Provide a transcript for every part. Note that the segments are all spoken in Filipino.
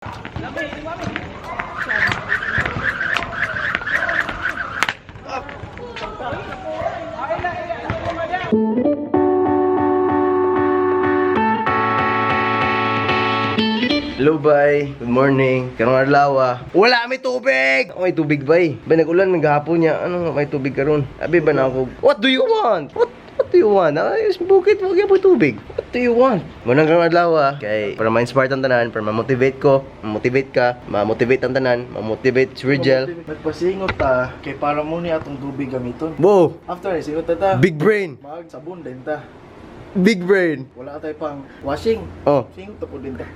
Hello, bay. Good morning. Karong adlaw. Wala may tubig. May tubig, bay. Bay nag-ulan maghapon niya. Ano may tubig karon? Abi ba na ako? What do you want? What do you want? Ay, bukit mo gyud tubig. What do you want? Munang karong adlaw kay para ma-inspire ang tanan, para ma-motivate ko, ma-motivate ka, ma-motivate ang tanan, ma-motivate si Rigel. Nagpasingot ta kay para mo ni atong tubig gamiton. Bo, After ni singot ta. big brain. Mag sabon din ta. Big brain. Wala tay pang washing. Oh, Singot ta po din ta.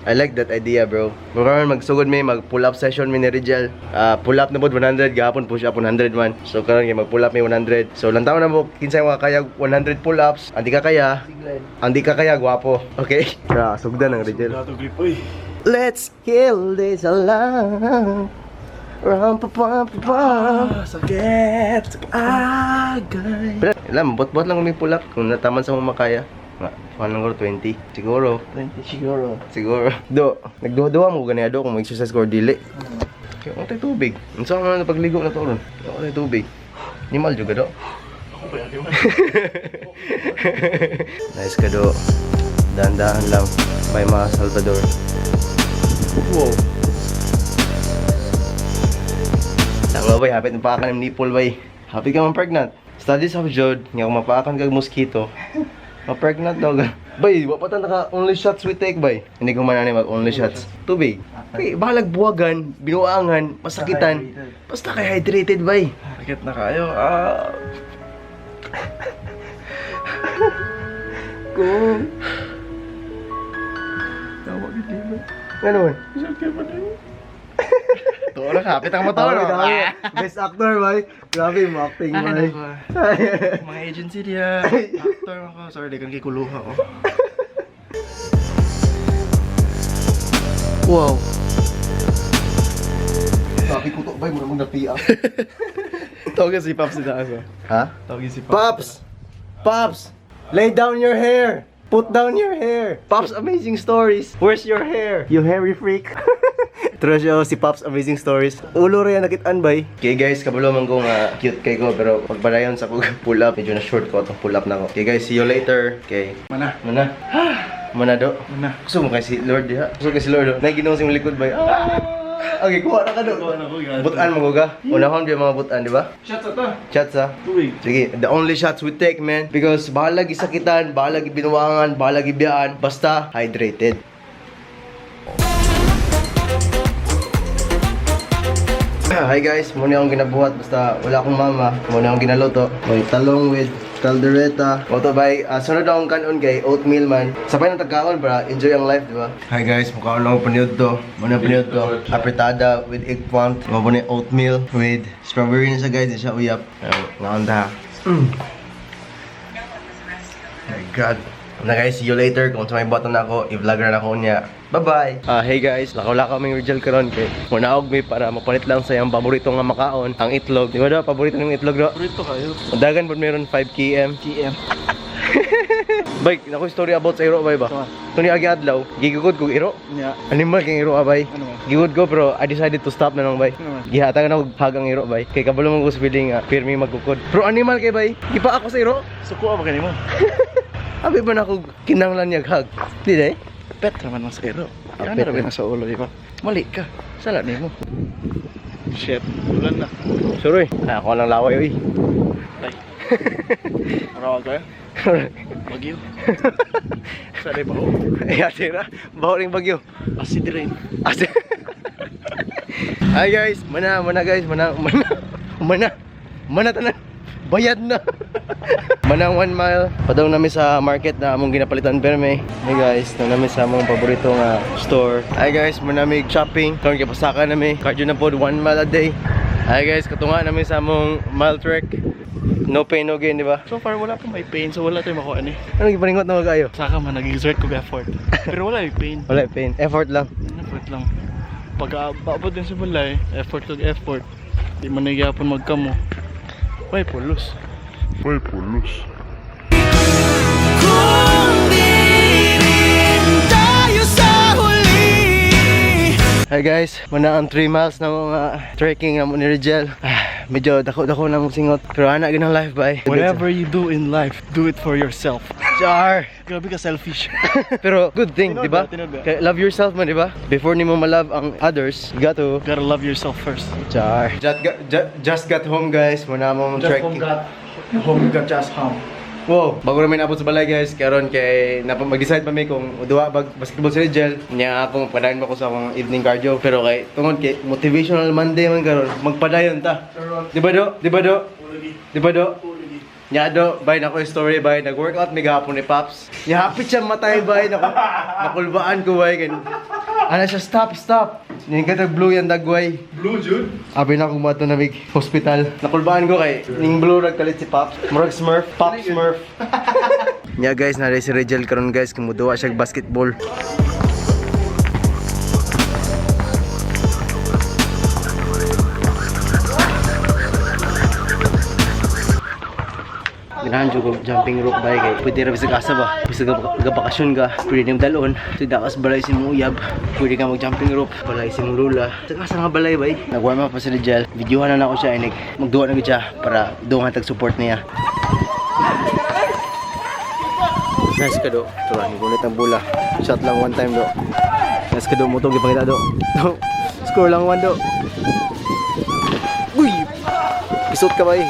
I like that idea, bro. Karon magsugod may mag pull up session mi ni Rigel. Pull up na pod 100 gahapon push up 100 man. So karon mag pull up may 100. So lang taon na mo kinsay mga kaya 100 pull ups. Andi ka kaya? Andi ka kaya gwapo. Okay? Tara, sugdan ang Rigel. Dato grip oy. Let's kill this alarm. Ram pa pa pa pa. Sakit. Agay. Pero alam, bot-bot lang may pull up kung nataman sa mga makaya. Paano ko 20? Siguro. 20 siguro. Siguro. Do, nagduwa-duwa mo ganyan do kung mag-exercise ko or dili. Kaya ako tayo tubig. Ang saan nga na pagligo na to ron? Ako tayo tubig. Nimal juga do. Nice ka do. Dahan-dahan lang. May mga Salvador. Wow. Tanga bay, hapit mapaakan ng nipple bay. Hapit ka man pregnant. Studies have showed nga kung mapaakan kag mosquito, ma-pregnant daw ka. Bay, wapatan naka only shots we take, bay. Hindi ko man mag only shots. Tubig. Bay, bahalag buwagan, binuangan, masakitan. Basta kay hydrated, bay. Sakit na kayo. Kung... Tawag hindi ba? Ano man? Sakit ba din? Tuwa na kapit ang mata no. Best actor, bay. Grabe mo acting, bay. Mga agency dia. Actor ako. Sorry, di kan kay kuluha ko. Wow. Sabi ko to, bay, muna napiak. Tawagin si Pops nila ako. Ha? Tawagin si Pops! Pops! Lay down your hair! Put down your hair! Pops Amazing Stories! Where's your hair? You hairy freak! Tara siya si Pops Amazing Stories. Ulo rin nakitaan bay. Okay guys, kabalo man ko nga cute kay ko pero pagpadayon sa kong pull up, medyo na short ko itong pull up na ko. Okay guys, see you later. Okay. Mana? Mana? Mana do? Mana? Gusto mo kay si Lord diha? Gusto kay si Lord do? Naginaw sa likod bay. Okay, kuha na ka do. Butan mo ga. Unahon biya mga butan, di ba? Shots ata. Shots ha? Tubig. Sige, the only shots we take, man. Because bahalag isakitan, bahalag binuwangan, bahalag ibiyaan, basta hydrated. Hi guys, muna akong ginabuhat basta wala akong mama. Muna akong ginaloto. May talong with caldereta. Moto by, sunod akong kanon kay oatmeal man. Sabay ng tagkaon para enjoy ang life, di ba? Hi guys, mukha lang akong paniod to. Muna paniod to. Apretada with eggplant. Muna oatmeal with strawberry na siya guys. Di siya uyap. Nakanda. My God. Na guys, see you later. Kung sa may button na ako, i-vlogger na ako niya. Bye-bye! Hey guys, lakaw-lakaw may Rigel karon kay munaog mi para mapalit lang sa iyang paborito nga makaon, ang itlog. Di ba daw, paborito ng itlog daw? Paborito kayo. Dagan po meron 5 km. Bay, ako story about sa iro, bay ba? Kung agi adlaw, gigugod ko iro. Nya. Animal kang iro, bay. Ano ba? Gigugod ko pero I decided to stop na lang, bay. Ano ba? Gihatag na og hagang iro, bay. Kay kabalo mo ko sa feeling pirmi magkukod. Pero animal kay bay, gipa ako sa iro. Suko ba kanimo? Abi ba na ako kinanglan niya hag? Di day? Pet naman mas ero. Ah, Ano pet rabi na. na sa ulo, di ba? Mali ka. Sala nimo. Shit. Ulan na. Suroy. Ako lang laway, oy. Tay. Arawag ka? Bagyo. Sali ba ho? Ay, atira. Baho ring bagyo. Acid rain. Ate. Hi guys, mana guys, mana tanan. Bayad na. Manang 1 mile. Padaw namin sa market na among ginapalitan perme. Hey guys, na namin sa among paborito nga store. Hi guys, manamig shopping. Karon kay pasaka namin. Cardio na pod 1 mile a day. Hi guys, katunga namin sa among mile trek. No pain no gain, di ba? So far wala pa may pain, so wala tayong makuha ni. Ano giparingot na magayo? Saka man nag-exert ko effort. Pero wala yung pain. Wala pain, effort lang. Effort lang. Pag aabot din sa balay, effort kag effort. Di man nagyapon magkamo. May pulos. Kung di rin tayo sa huli Hi guys, muna ang 3 miles na mga trekking na mo ni Rigel. Medyo dako-dako na mong singot. Pero anak ginang life ba? Whatever you do in life, do it for yourself. Char! Grabe ka selfish. Pero good thing, di ba? Tinood ba? Kaya love yourself man, di ba? Before ni mo malove ang others, you got to... Gotta love yourself first. Char! Just got home guys, muna mong trekking. Home got just home. Wow, bago namin abot sa balay guys, karon kay mag-decide pa mi kung duwa bag basketball sa Rigel. Nya akong padayon ba ko sa akong evening cardio, pero kay tungod kay motivational Monday man karon, magpadayon ta. Di ba do? Di ba do? Di ba do? Nya do, bay na ko story bay, nag-workout mi gahapon ni Pops. Nya hapit siya matay bay, nakulbaan ko bay kan. Ano siya, stop. Ning katag blue yan dagway. Blue Jude? Abi na akong mato na mig hospital. Nakulbaan ko kay ning blue nagkalit si Pops. Murag Smurf, Pop Smurf. Nya guys, na si Rigel karon guys, kumuduwa siya basketball. Ganahan ko jumping rope ba kay pwede ra bisag asa ba bisag bakasyon ka pwede ning dalon tuda kas balay si mong uyab pwede ka mag jumping rope balay si mong lula asa nga balay bay nag-warm up pa si Rigel videohan na ako siya inig magduwa na gid siya para duha tag support niya. Nice ka do tura ni kulit ang bola shot lang one time do nice ka do mo tong gipangita do score lang one do uy pisot ka bay.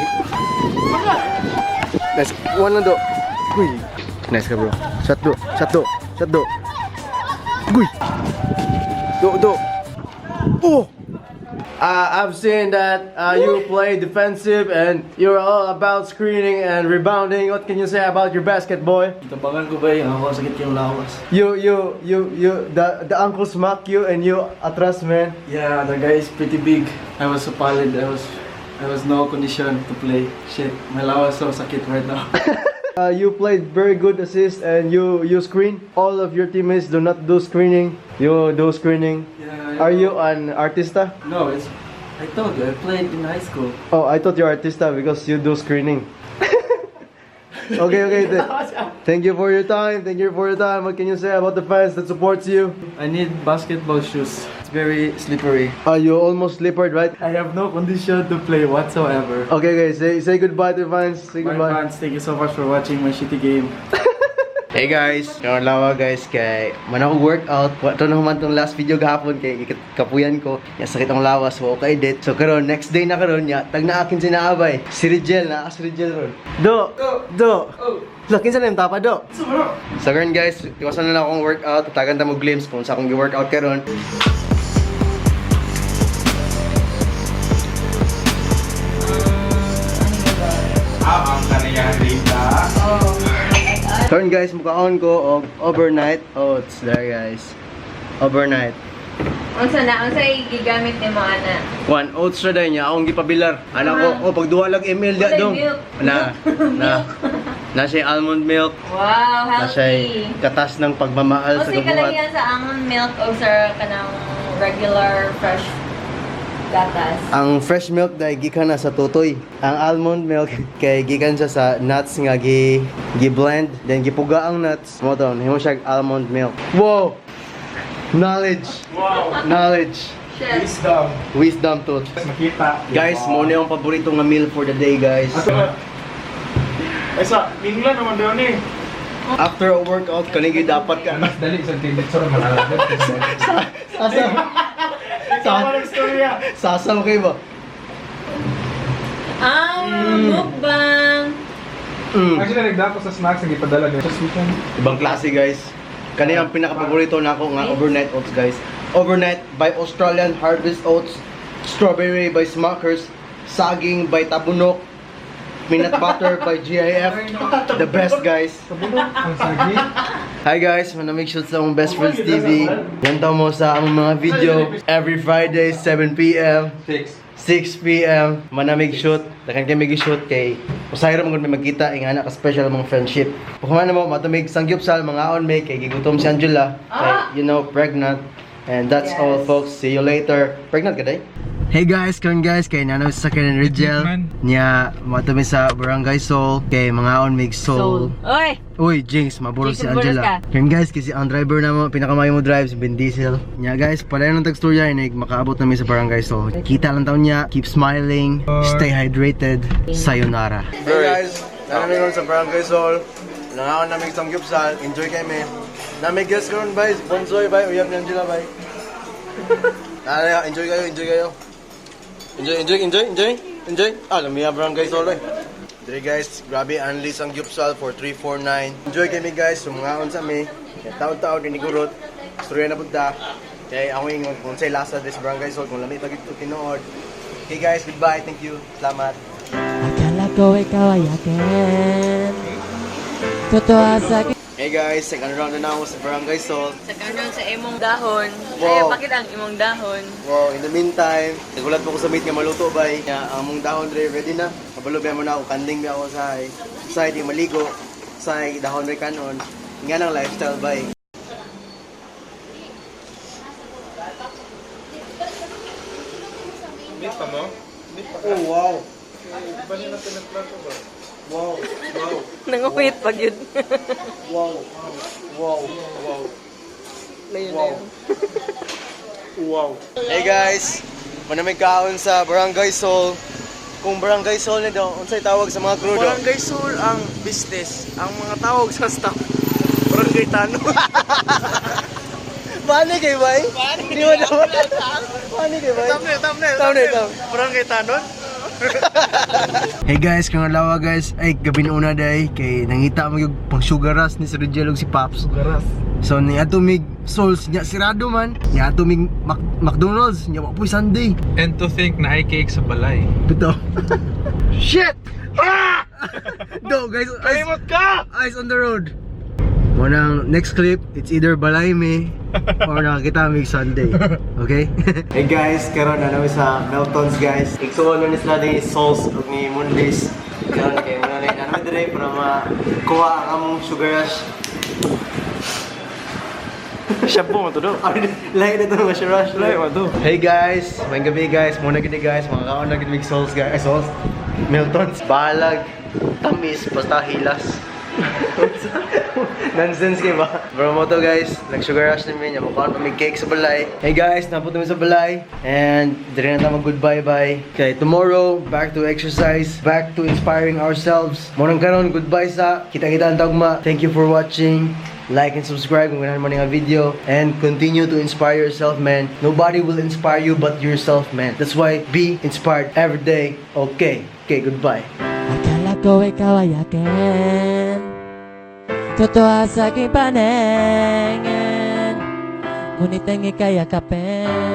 Nice, one lang do. Uy. Nice ka bro. Shot do. Uy. Do. Oh. I've seen that you play defensive and you're all about screening and rebounding. What can you say about your basket, boy? Tabangan ko ba yung ako sakit yung lawas? The uncle smack you and you atras, man. Yeah, the guy is pretty big. I was so pallid. I was no condition to play. Shit, my lawas so sakit right now. You played very good assist and you screen. All of your teammates do not do screening. You do screening. Yeah, Are you an artista? No, I told you, I played in high school. Oh, I thought you're artista because you do screening. Okay. Thank you for your time. What can you say about the fans that supports you? I need basketball shoes. It's very slippery. You almost slippered, right? I have no condition to play whatsoever. Okay, say goodbye to the fans. Say My goodbye. fans, thank you so much for watching my shitty game. Hey guys, karon lawa guys kay man ako workout. Wato na human tong last video gahapon kay kapuyan ko. Ya sakit ang lawas wa ko edit. So karon next day na karon ya tag na akin sinaabay. Si Rigel na si Rigel ron. Do. Lakin sa nang tapa do. So karon guys, iwasan na lang akong workout. Tatagan ta mo glimpse kung sa akong gi-workout karon. Karon guys, mukhaon ko og overnight oats there guys. Overnight. Unsa gigamit ni mo ana? One oats ra day niya akong gipabilar. Ana ko pagduha lang email dia Walay dong. milk. Na siya almond milk. Wow, Na siya healthy. katas ng pagmamahal sa Kasi gabuhat. kalagyan sa almond milk o sa kanang regular fresh gatas. Ang fresh milk dai gikan na sa tutoy. Ang almond milk kay gikan siya sa nuts nga gi-blend then gipuga ang nuts. Mo to, himo siya almond milk. Wow. Knowledge. Shit. Wisdom tooth. Makita. Guys, mo na yung paborito nga meal for the day, guys. Esa, England naman daw ni. After a workout, kanigi dapat ka. Dali sa tinitsor malalagay. Sama ng storya. Sasaw kayo ba? Mukbang. Actually, nagdako sa snacks ang ipadala nito sa weekend. Ibang klase, guys. Kani ang pinaka-paborito nako nga overnight oats, guys. Overnight by Australian Harvest Oats, strawberry by Smuckers, saging by Tabunok, peanut butter by GIF. The best, guys. Ang sagi. Hi guys, manamig shoot sa akong Best Friends TV. Gantaw mo sa among mga video every Friday 7 PM. 6 PM, manamig shoot. Dakan kami gi-shoot kay usay ra man gud may magkita ingana ka special mga friendship. Kuha na mo matumig sangyup sal mga on may kay gigutom si Angela kay pregnant. And that's all Yes. folks. See you later. Pregnant ka day? Hey guys, karon guys, kay nanaw sa sakyan ni Rigel. Nya, matumi sa Barangay Soul. Kay mga on mig Soul. Oy! Uy, Jinx, maburo si Jinx, maburos Angela. Karon guys, kasi ang driver na mo, pinakamay mo drive, si Ben Diesel. Nya guys, pala nung tagstorya, makaabot namin sa Barangay Soul. Kita lang taon niya, keep smiling, stay hydrated, sayonara. Hey guys, nanamin sa Barangay Soul. Nangaon namin sa Gyupsal, enjoy kami. Namin guys karon bay, Bonsoy bay, uyab ni Angela bay. Enjoy kayo. Enjoy. Lumiya Barangay Soul eh. Dre guys, grabe Anlis ang Gyupsal for 349. Enjoy kami guys, sumangaon sa mi. Taon-taon kinigurot. Storya na punta. Kaya ako yung kung sa'y lasa des Barangay Soul, kung lamit pag ito tinood. Okay guys, goodbye, thank you. Salamat. Akala ko ikaw ay akin. Totoo sa akin. Hey guys, second round na ako sa Barangay Soul. Sa kanon sa imong dahon. Wow. Ay, bakit ang imong dahon? Wow, in the meantime, nagulat po ko sa meat nga maluto bay. Ang mong dahon Dre, ready na. Kabalo ba mo na ako, kanding ba ako sa di maligo, sa dahon rin kanon. Nga ng lifestyle bay. Meet pa mo? Oh wow. Ba nila pinagplato ba? Wow. Nangupit pag yun. Wow. Wow. Hey guys, manamig kaon sa Barangay Soul. Kung Barangay Soul na daw, unsay tawag sa mga crew daw? Barangay Soul ang business. Ang mga tawag sa staff. Barangay Tano. Paano kay bay? Di mo naman. Paano kay bay? Thumbnail. Barangay Tanon. Hey guys, kung alawa guys, ay gabi na una day kay nangita mo yung pang sugar rush ni Sir Rigel ug si Pops. Garas. So ni atumig Souls niya sirado man. Ni atumig McDonald's niya wa puy Sunday. And to think na ay cake sa balay. Bito. Shit! Ah! Go guys, Kalimot ka! eyes on the road. Munang next clip, it's either balay me or nakakita mig Sunday. Okay? Hey guys, karon na namin sa Meltons guys. Igsuon na sila ni Souls ug ni Mondays. Karon kay muna na namin dire para makuha ang among sugar rush. Shampoo mo to do. Lain na ito mga sugar rush. Lain mo to. Hey guys, may gabi guys. Muna gini guys, mga kaon na gini Souls guys. Souls. Meltons, balag, tamis, basta hilas. Nonsense kayo ba? Bro mo to guys, nag-sugar rush namin, yung mukhaan pa may cake sa balay. Hey guys, napunta kami sa balay. And dire na tayo mag-goodbye bye. Okay, tomorrow, back to exercise, back to inspiring ourselves. Munang karon, goodbye sa kita-kita ang tagma. Thank you for watching. Like and subscribe kung ganahan mo nga video. And continue to inspire yourself, man. Nobody will inspire you but yourself, man. That's why, be inspired every day. Okay, goodbye. Akala ko ikaw ay akin. Totoo sa aking paningin. Ngunit ang ika'y akapin.